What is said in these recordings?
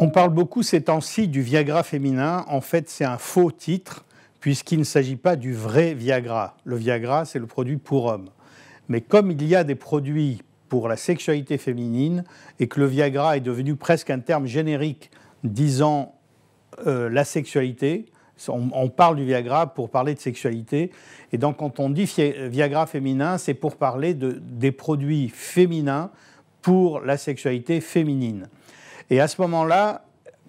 On parle beaucoup ces temps-ci du Viagra féminin. En fait, c'est un faux titre, puisqu'il ne s'agit pas du vrai Viagra. Le Viagra, c'est le produit pour hommes. Mais comme il y a des produits pour la sexualité féminine, et que le Viagra est devenu presque un terme générique disant la sexualité, on parle du Viagra pour parler de sexualité. Et donc, quand on dit Viagra féminin, c'est pour parler des produits féminins pour la sexualité féminine. Et à ce moment-là,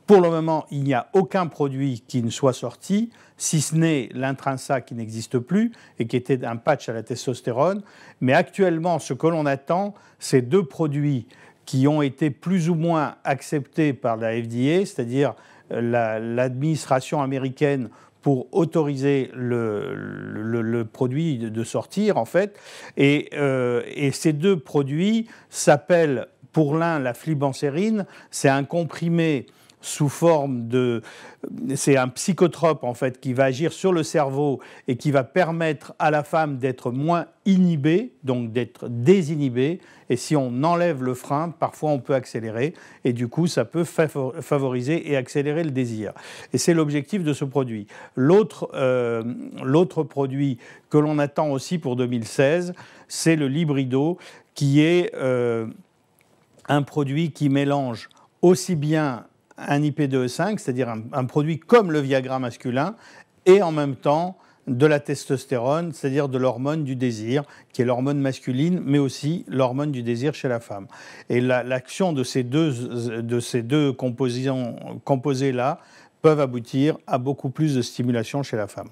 pour le moment, il n'y a aucun produit qui ne soit sorti, si ce n'est l'Intrinsa qui n'existe plus et qui était un patch à la testostérone. Mais actuellement, ce que l'on attend, c'est deux produits qui ont été plus ou moins acceptés par la FDA, c'est-à-dire l'administration américaine, pour autoriser le produit de sortir, en fait. Et ces deux produits s'appellent, pour l'un, la flibanserine. C'est un comprimé sous forme de... C'est un psychotrope, en fait, qui va agir sur le cerveau et qui va permettre à la femme d'être moins inhibée, donc d'être désinhibée. Et si on enlève le frein, parfois on peut accélérer. Et du coup, ça peut favoriser et accélérer le désir. Et c'est l'objectif de ce produit. L'autre produit que l'on attend aussi pour 2016, c'est le Librido, qui est un produit qui mélange aussi bien un IP2E5, c'est-à-dire un produit comme le Viagra masculin, et en même temps de la testostérone, c'est-à-dire de l'hormone du désir, qui est l'hormone masculine, mais aussi l'hormone du désir chez la femme. Et l'action de ces deux composés-là peuvent aboutir à beaucoup plus de stimulation chez la femme.